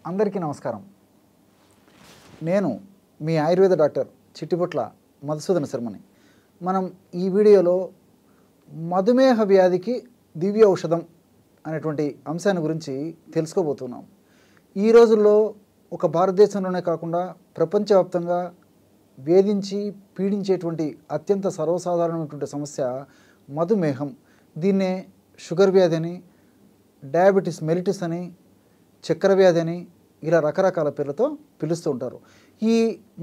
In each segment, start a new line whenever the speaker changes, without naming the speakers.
అందరికీ నమస్కారం. నేను మీ ఆయుర్వేద డాక్టర్ చిట్టిపొట్ల మధుసూదన శర్మని. మనం ఈ వీడియోలో మధుమేహ వ్యాధికి దివ్య ఔషధం అనేటువంటి అంశాన్ని గురించి తెలుసుకోబోతున్నాం. ఈ రోజుల్లో ఒక భారతదేశంలోనే కాకుండా ప్రపంచవ్యాప్తంగా వేధించి పీడించేటువంటి అత్యంత సర్వసాధారణమైనటువంటి సమస్య మధుమేహం. దీన్నే షుగర్ వ్యాధి అని, డయాబెటిస్ మెలిటిస్ అని, చక్కెర వ్యాధి అని ఇలా రకరకాల పేర్లతో పిలుస్తూ ఉంటారు. ఈ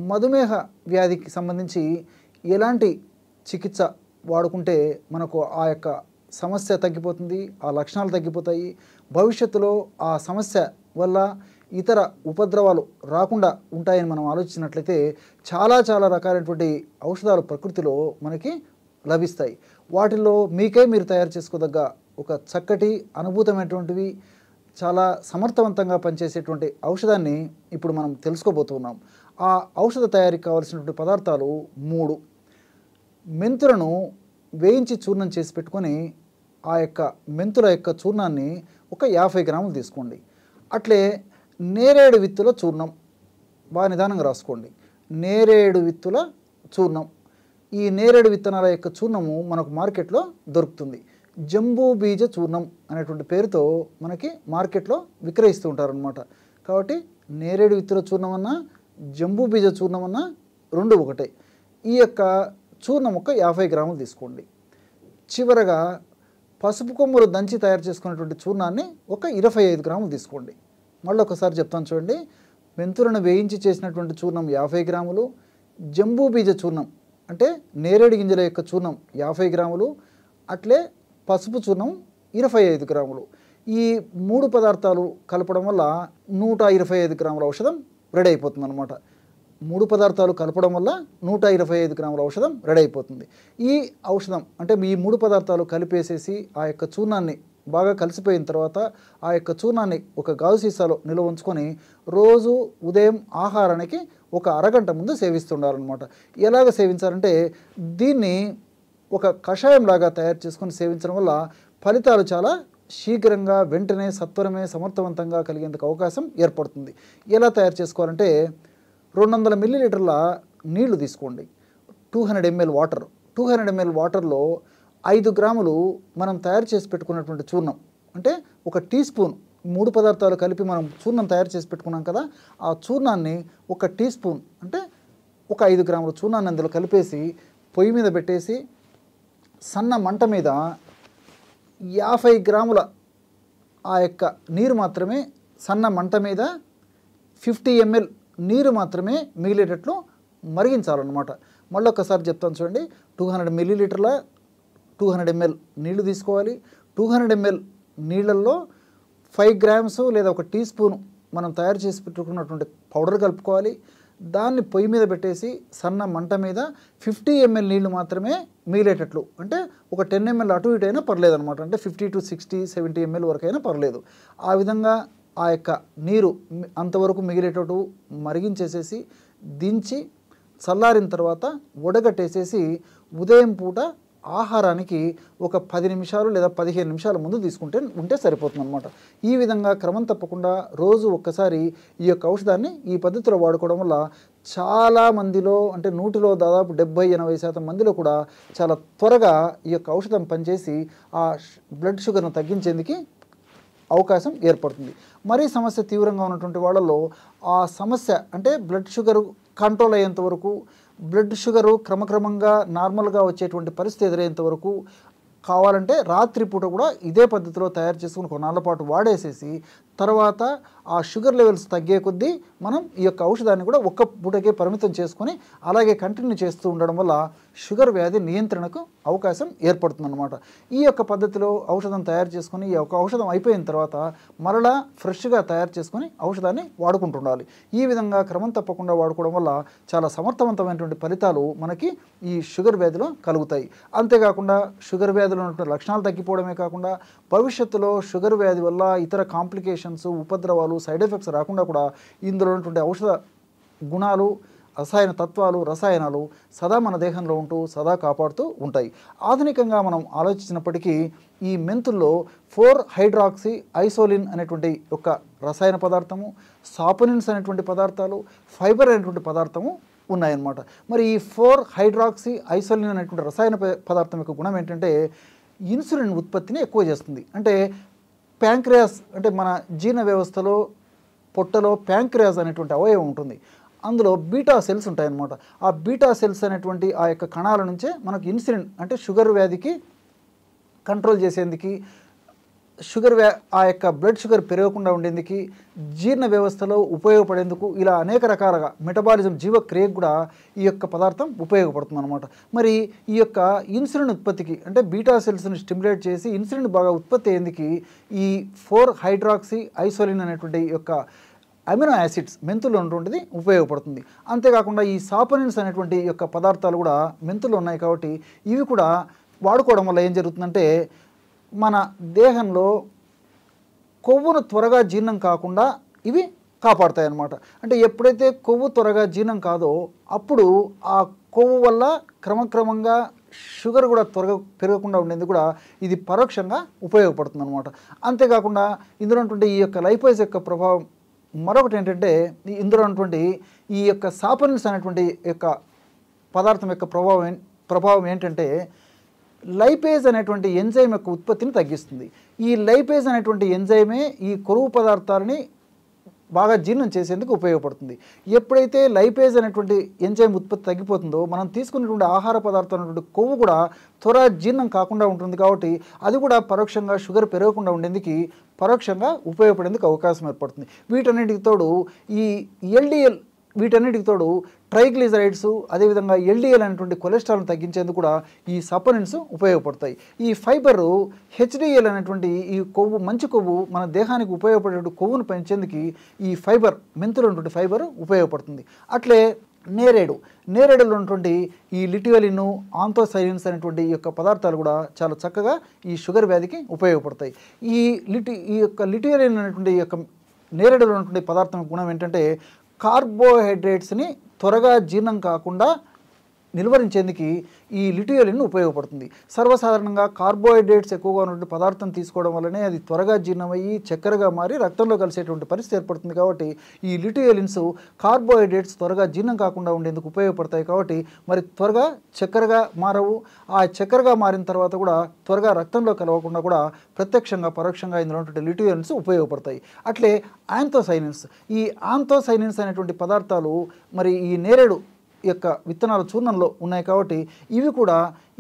మధుమేహ వ్యాధికి సంబంధించి ఎలాంటి చికిత్స వాడుకుంటే మనకు ఆ యొక్క సమస్య తగ్గిపోతుంది, ఆ లక్షణాలు తగ్గిపోతాయి, భవిష్యత్తులో ఆ సమస్య వల్ల ఇతర ఉపద్రవాలు రాకుండా ఉంటాయని మనం ఆలోచించినట్లయితే చాలా రకాలైనటువంటి ఔషధాలు ప్రకృతిలో మనకి లభిస్తాయి. వాటిల్లో మీకే మీరు తయారు చేసుకోదగ్గ ఒక చక్కటి అనుభూతమైనటువంటివి చాలా సమర్థవంతంగా పనిచేసేటువంటి ఔషధాన్ని ఇప్పుడు మనం తెలుసుకోబోతున్నాం. ఆ ఔషధ తయారీకి కావాల్సినటువంటి పదార్థాలు 3. మెంతులను వేయించి చూర్ణం చేసి పెట్టుకొని ఆ యొక్క మెంతుల యొక్క చూర్ణాన్ని ఒక 50 గ్రాములు తీసుకోండి. అట్లే నేరేడు విత్తుల చూర్ణం బాగా నిదానంగా రాసుకోండి. నేరేడు విత్తుల చూర్ణం. ఈ నేరేడు విత్తనాల యొక్క చూర్ణము మనకు మార్కెట్లో దొరుకుతుంది. జంబూ బీజ చూర్ణం అనేటువంటి పేరుతో మనకి మార్కెట్లో విక్రయిస్తూ ఉంటారనమాట. కాబట్టి నేరేడు విత్తుల చూర్ణం అన్నా జంబూ బీజ చూర్ణం అన్నా రెండు ఒకటే. ఈ యొక్క చూర్ణం ఒక 50 గ్రాములు తీసుకోండి. చివరగా పసుపు కొమ్ములు దంచి తయారు చేసుకున్నటువంటి చూర్ణాన్ని ఒక 25 గ్రాములు తీసుకోండి. మళ్ళీ ఒకసారి చెప్తాను చూడండి. మెంతులను వేయించి చేసినటువంటి చూర్ణం 50 గ్రాములు, జంబూ బీజ చూర్ణం అంటే నేరేడు గింజల యొక్క చూర్ణం 50 గ్రాములు, అట్లే పసుపు చూర్ణం 25 గ్రాములు. ఈ 3 పదార్థాలు కలపడం వల్ల 125 గ్రాముల ఔషధం రెడీ అయిపోతుంది అనమాట. 3 పదార్థాలు కలపడం వల్ల 125 గ్రాముల ఔషధం రెడీ అయిపోతుంది. ఈ ఔషధం అంటే ఈ 3 పదార్థాలు కలిపేసేసి ఆ యొక్క చూర్ణాన్ని బాగా కలిసిపోయిన తర్వాత ఆ యొక్క చూర్ణాన్ని ఒక గాజు సీసాలో నిల్వ ఉంచుకొని రోజు ఉదయం ఆహారానికి ఒక అరగంట ముందు సేవిస్తుండాలన్నమాట. ఎలాగ సేవించాలంటే దీన్ని ఒక కషాయంలాగా తయారు చేసుకొని సేవించడం వల్ల ఫలితాలు చాలా శీఘ్రంగా వెంటనే సత్వరమే సమర్థవంతంగా కలిగేందుకు అవకాశం ఏర్పడుతుంది. ఎలా తయారు చేసుకోవాలంటే 200 మిల్లీలీటర్ల నీళ్లు తీసుకోండి. 200 ml వాటర్. 200 ml వాటర్లో 5 గ్రాములు మనం తయారు చేసి పెట్టుకున్నటువంటి చూర్ణం అంటే ఒక టీ స్పూన్, 3 పదార్థాలు కలిపి మనం చూర్ణం తయారు చేసి పెట్టుకున్నాం కదా, ఆ చూర్ణాన్ని ఒక టీ స్పూన్ అంటే ఒక 5 గ్రాముల చూర్ణాన్ని అందులో కలిపేసి పొయ్యి మీద పెట్టేసి సన్న మంట మీద 50 గ్రాముల ఆ యొక్క నీరు మాత్రమే, సన్న మంట మీద 50 ml నీరు మాత్రమే మిగిలేటట్లు మరిగించాలన్నమాట. మళ్ళీ ఒకసారి చెప్తాను చూడండి. 200 మిల్లీలీటర్ల 200 ml నీళ్లు తీసుకోవాలి. 200 ml నీళ్ళల్లో 5 గ్రామ్స్ లేదా ఒక టీ స్పూన్ మనం తయారు చేసి పెట్టుకున్నటువంటి పౌడర్ కలుపుకోవాలి. దాన్ని పొయ్యి మీద పెట్టేసి సన్న మంట మీద 50 ml నీళ్లు మాత్రమే మిగిలేటట్లు, అంటే ఒక 10 ml అటు ఇటు అయినా పర్లేదు అనమాట. అంటే 50 to 60, 70 ml వరకైనా పర్లేదు. ఆ విధంగా ఆ యొక్క నీరు అంతవరకు మిగిలేటట్టు మరిగించేసేసి దించి చల్లారిన తర్వాత వడగట్టేసేసి ఉదయం పూట ఆహారానికి ఒక 10 నిమిషాలు లేదా 15 నిమిషాల ముందు ఉంటే సరిపోతుంది అనమాట. ఈ విధంగా క్రమం తప్పకుండా రోజు ఒక్కసారి ఈ యొక్క ఔషధాన్ని ఈ పద్ధతిలో వాడుకోవడం వల్ల చాలా మందిలో అంటే 100లో దాదాపు 70-80% మందిలో కూడా చాలా త్వరగా ఈ యొక్క ఔషధం పనిచేసి ఆ బ్లడ్ షుగర్ను తగ్గించేందుకు అవకాశం ఏర్పడుతుంది. మరీ సమస్య తీవ్రంగా ఉన్నటువంటి వాళ్ళలో ఆ సమస్య అంటే బ్లడ్ షుగర్ కంట్రోల్ అయ్యేంత వరకు, బ్లడ్ షుగరు క్రమక్రమంగా నార్మల్గా వచ్చేటువంటి పరిస్థితి ఎదురయ్యేంత వరకు కావాలంటే రాత్రిపూట కూడా ఇదే పద్ధతిలో తయారు చేసుకుని కొన్నాళ్ళ పాటు వాడేసేసి తర్వాత ఆ షుగర్ లెవెల్స్ తగ్గే కొద్దీ మనం ఈ యొక్క ఔషధాన్ని కూడా ఒక్క పూటకే పరిమితం చేసుకొని అలాగే కంటిన్యూ చేస్తూ ఉండడం వల్ల షుగర్ వ్యాధి నియంత్రణకు అవకాశం ఏర్పడుతుందన్నమాట. ఈ యొక్క పద్ధతిలో ఔషధం తయారు చేసుకొని ఈ యొక్క ఔషధం అయిపోయిన తర్వాత మరలా ఫ్రెష్గా తయారు చేసుకొని ఔషధాన్ని వాడుకుంటుండాలి. ఈ విధంగా క్రమం తప్పకుండా వాడుకోవడం వల్ల చాలా సమర్థవంతమైనటువంటి ఫలితాలు మనకి ఈ షుగర్ వ్యాధిలో కలుగుతాయి. అంతేకాకుండా షుగర్ వ్యాధిలో ఉన్నటువంటి లక్షణాలు తగ్గిపోవడమే కాకుండా భవిష్యత్తులో షుగర్ వ్యాధి వల్ల ఇతర కాంప్లికేషన్స్, ఉపద్రవాలు, సైడ్ ఎఫెక్ట్స్ రాకుండా కూడా ఇందులో ఉన్నటువంటి ఔషధ గుణాలు రసాయన తత్వాలు రసాయనాలు సదా మన దేహంలో ఉంటూ సదా కాపాడుతూ ఉంటాయి. ఆధునికంగా మనం ఆలోచించినప్పటికీ ఈ మెంతుల్లో 4-హైడ్రాక్సీ ఐసోలిన్ అనేటువంటి ఒక రసాయన పదార్థము, సాపోనిన్స్ అనేటువంటి పదార్థాలు, ఫైబర్ అనేటువంటి పదార్థము ఉన్నాయన్నమాట. మరి ఈ 4-హైడ్రాక్సీ ఐసోలిన్ అనేటువంటి రసాయన పదార్థం యొక్క గుణం ఏంటంటే ఇన్సులిన్ ఉత్పత్తిని ఎక్కువ చేస్తుంది. అంటే ప్యాంక్రియాస్ అంటే మన జీర్ణ వ్యవస్థలో పొట్టలో ప్యాంక్రియాస్ అనేటువంటి అవయవం ఉంటుంది. అందులో బీటా సెల్స్ ఉంటాయన్నమాట. ఆ బీటా సెల్స్ అనేటువంటి ఆ యొక్క కణాల నుంచే మనకు ఇన్సులిన్ అంటే షుగర్ వ్యాధికి కంట్రోల్ చేసేందుకు, ఆ యొక్క బ్లడ్ షుగర్ పెరగకుండా ఉండేందుకు, జీర్ణ వ్యవస్థలో ఉపయోగపడేందుకు, ఇలా అనేక రకాలుగా మెటబాలిజం జీవక్రియకు కూడా ఈ యొక్క పదార్థం ఉపయోగపడుతుంది అనమాట. మరి ఈ యొక్క ఇన్సులిన్ ఉత్పత్తికి అంటే బీటా సెల్స్ని స్టిమ్యులేట్ చేసి ఇన్సులిన్ బాగా ఉత్పత్తి అయ్యేందుకు ఈ 4-హైడ్రాక్సీ ఐసోలిన్ అనేటువంటి యొక్క అమినో యాసిడ్స్ మెంతుల్లో ఉన్నటువంటిది ఉపయోగపడుతుంది. అంతేకాకుండా ఈ సాపోనిన్స్ అనేటువంటి యొక్క పదార్థాలు కూడా మెంతుల్లో ఉన్నాయి కాబట్టి ఇవి కూడా వాడుకోవడం వల్ల ఏం జరుగుతుందంటే మన దేహంలో కొవ్వును త్వరగా జీర్ణం కాకుండా ఇవి కాపాడుతాయి అన్నమాట. అంటే ఎప్పుడైతే కొవ్వు త్వరగా జీర్ణం కాదో అప్పుడు ఆ కొవ్వు వల్ల క్రమక్రమంగా షుగర్ కూడా త్వరగా పెరగకుండా ఉండేందుకు కూడా ఇది పరోక్షంగా ఉపయోగపడుతుంది అనమాట. అంతేకాకుండా ఇందులో ఉన్నటువంటి ఈ యొక్క లైపేజ్ యొక్క ప్రభావం మరొకటి ఏంటంటే ఇందులో ఉన్నటువంటి ఈ యొక్క సాపోనిన్స్ అనేటువంటి యొక్క పదార్థం యొక్క ప్రభావం ఏంటంటే లైపేజ్ అనేటువంటి ఎంజైమ్ యొక్క ఉత్పత్తిని తగ్గిస్తుంది. ఈ లైపేజ్ అనేటువంటి ఎంజైమే ఈ కొవ్వు పదార్థాలని బాగా జీర్ణం చేసేందుకు ఉపయోగపడుతుంది. ఎప్పుడైతే లైపేజ్ అనేటువంటి ఎంజైమ్ ఉత్పత్తి తగ్గిపోతుందో మనం తీసుకున్నటువంటి ఆహార పదార్థం అనేటువంటి కొవ్వు కూడా త్వరగా జీర్ణం కాకుండా ఉంటుంది. కాబట్టి అది కూడా పరోక్షంగా షుగర్ పెరగకుండా ఉండేందుకు పరోక్షంగా ఉపయోగపడేందుకు అవకాశం ఏర్పడుతుంది. వీటన్నిటికి తోడు ఈ ఎల్డిఎల్ వీటన్నిటికి తోడు ట్రైగ్లిజరైడ్స్ అదేవిధంగా ఎల్డిఎల్ అనేటువంటి కొలెస్ట్రాల్ని తగ్గించేందుకు కూడా ఈ సప్లిమెంట్స్ ఉపయోగపడతాయి. ఈ ఫైబరు హెచ్డిఎల్ అనేటువంటి ఈ కొవ్వు మంచి కొవ్వు మన దేహానికి ఉపయోగపడే కొవ్వును పెంచేందుకు ఈ ఫైబర్ మెంతులు ఉన్నటువంటి ఫైబర్ ఉపయోగపడుతుంది. అట్లే నేరేడులో ఉన్నటువంటి ఈ లిటియోలిన్ ఆంథోసైలిన్స్ అనేటువంటి ఈ యొక్క పదార్థాలు కూడా చాలా చక్కగా ఈ షుగర్ వ్యాధికి ఉపయోగపడతాయి. ఈ యొక్క లిటియోలిన్ అనేటువంటి ఈ యొక్క నేరేడులో ఉన్నటువంటి పదార్థం గుణం ఏంటంటే కార్బోహైడ్రేట్స్ని త్వరగా జీర్ణం కాకుండా నిలువరించేందుకు ఈ లిటియోలిన్ ఉపయోగపడుతుంది. సర్వసాధారణంగా కార్బోహైడ్రేట్స్ ఎక్కువగా ఉన్నటువంటి పదార్థం తీసుకోవడం వల్లనే అది త్వరగా జీర్ణమయ్యి చక్కెరగా మారి రక్తంలో కలిసేటువంటి పరిస్థితి ఏర్పడుతుంది. కాబట్టి ఈ లిటియోలిన్స్ కార్బోహైడ్రేట్స్ త్వరగా జీర్ణం కాకుండా ఉండేందుకు ఉపయోగపడతాయి. కాబట్టి మరి త్వరగా చక్కెరగా మారవు. ఆ చక్కెరగా మారిన తర్వాత కూడా త్వరగా రక్తంలో కలవకుండా కూడా ప్రత్యక్షంగా పరోక్షంగా ఇందులో ఉన్నటువంటి లిటియోలిన్స్ ఉపయోగపడతాయి. అట్లే యాంథోసైనిన్స్ అనేటువంటి పదార్థాలు మరి ఈ నేరేడు యొక్క విత్తనాల చూర్ణంలో ఉన్నాయి. కాబట్టి ఇవి కూడా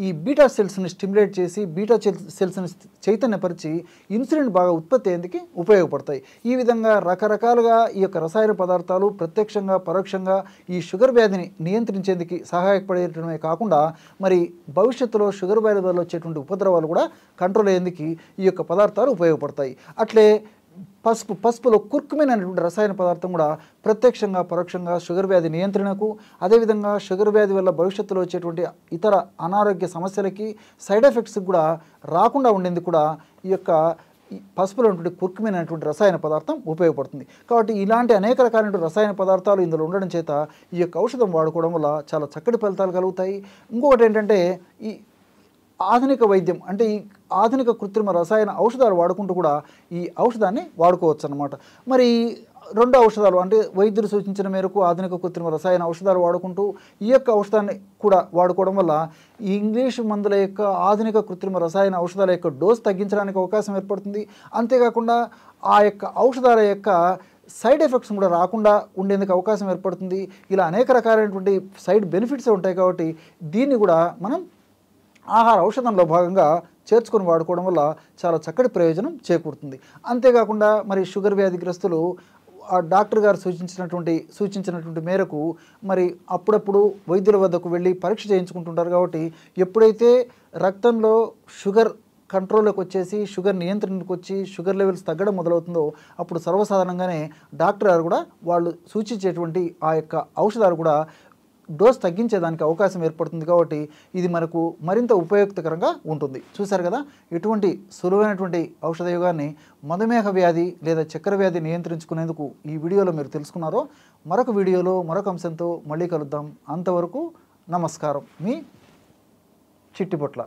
ఈ బీటా సెల్స్ని స్టిమ్యులేట్ చేసి బీటా సెల్స్ని చైతన్యపరిచి ఇన్సులిన్ బాగా ఉత్పత్తి అయ్యేందుకు ఉపయోగపడతాయి. ఈ విధంగా రకరకాలుగా ఈ యొక్క రసాయన పదార్థాలు ప్రత్యక్షంగా పరోక్షంగా ఈ షుగర్ వ్యాధిని నియంత్రించేందుకు సహాయపడేయడమే కాకుండా మరి భవిష్యత్తులో షుగర్ వ్యాధి వల్ల వచ్చేటువంటి ఉపద్రవాలు కూడా కంట్రోల్ అయ్యేందుకు ఈ యొక్క పదార్థాలు ఉపయోగపడతాయి. అట్లే పసుపులో కుర్కుమిన్ అనేటువంటి రసాయన పదార్థం కూడా ప్రత్యక్షంగా పరోక్షంగా షుగర్ వ్యాధి నియంత్రణకు అదేవిధంగా షుగర్ వ్యాధి వల్ల భవిష్యత్తులో వచ్చేటువంటి ఇతర అనారోగ్య సమస్యలకి సైడ్ ఎఫెక్ట్స్కి కూడా రాకుండా ఉండేందుకు కూడా ఈ యొక్క పసుపులో ఉన్నటువంటి కుర్కుమిన్ అనేటువంటి రసాయన పదార్థం ఉపయోగపడుతుంది. కాబట్టి ఇలాంటి అనేక రకాలైన రసాయన పదార్థాలు ఇందులో ఉండడం చేత ఈ యొక్క ఔషధం వాడుకోవడం వల్ల చాలా చక్కటి ఫలితాలు కలుగుతాయి. ఇంకొకటి ఏంటంటే ఈ ఆధునిక వైద్యం అంటే ఈ ఆధునిక కృత్రిమ రసాయన ఔషధాలు వాడుకుంటూ కూడా ఈ ఔషధాన్ని వాడుకోవచ్చు అన్నమాట. మరి రెండు ఔషధాలు అంటే వైద్యులు సూచించిన మేరకు ఆధునిక కృత్రిమ రసాయన ఔషధాలు వాడుకుంటూ ఈ యొక్క ఔషధాన్ని కూడా వాడుకోవడం వల్ల ఈ ఇంగ్లీష్ మందుల యొక్క ఆధునిక కృత్రిమ రసాయన ఔషధాల యొక్క డోస్ తగ్గించడానికి అవకాశం ఏర్పడుతుంది. అంతేకాకుండా ఆ యొక్క ఔషధాల యొక్క సైడ్ ఎఫెక్ట్స్ కూడా రాకుండా ఉండేందుకు అవకాశం ఏర్పడుతుంది. ఇలా అనేక రకాలైనటువంటి సైడ్ బెనిఫిట్స్ ఉంటాయి. కాబట్టి దీన్ని కూడా మనం ఆహార ఔషధంలో భాగంగా చేర్చుకొని వాడుకోవడం వల్ల చాలా చక్కటి ప్రయోజనం చేకూరుతుంది. అంతేకాకుండా మరి షుగర్ వ్యాధిగ్రస్తులు ఆ డాక్టర్ గారు సూచించినటువంటి మేరకు మరి అప్పుడప్పుడు వైద్యుల వద్దకు వెళ్ళి పరీక్ష చేయించుకుంటుంటారు. కాబట్టి ఎప్పుడైతే రక్తంలో షుగర్ కంట్రోల్లోకి వచ్చేసి షుగర్ నియంత్రణకు వచ్చి షుగర్ లెవెల్స్ తగ్గడం మొదలవుతుందో అప్పుడు సర్వసాధారణంగానే డాక్టర్ గారు కూడా వాళ్ళు సూచించేటువంటి ఆ యొక్క ఔషధాలు కూడా డోస్ తగ్గించేదానికి అవకాశం ఏర్పడుతుంది. కాబట్టి ఇది మనకు మరింత ఉపయుక్తకరంగా ఉంటుంది. చూశారు కదా, ఎటువంటి సులువైనటువంటి ఔషధ యోగాన్ని మధుమేహ వ్యాధి లేదా చక్కెర వ్యాధి నియంత్రించుకునేందుకు ఈ వీడియోలో మీరు తెలుసుకున్నారో. మరొక వీడియోలో మరొక అంశంతో మళ్ళీ కలుద్దాం. అంతవరకు నమస్కారం. మీ చిట్టిపొట్ల.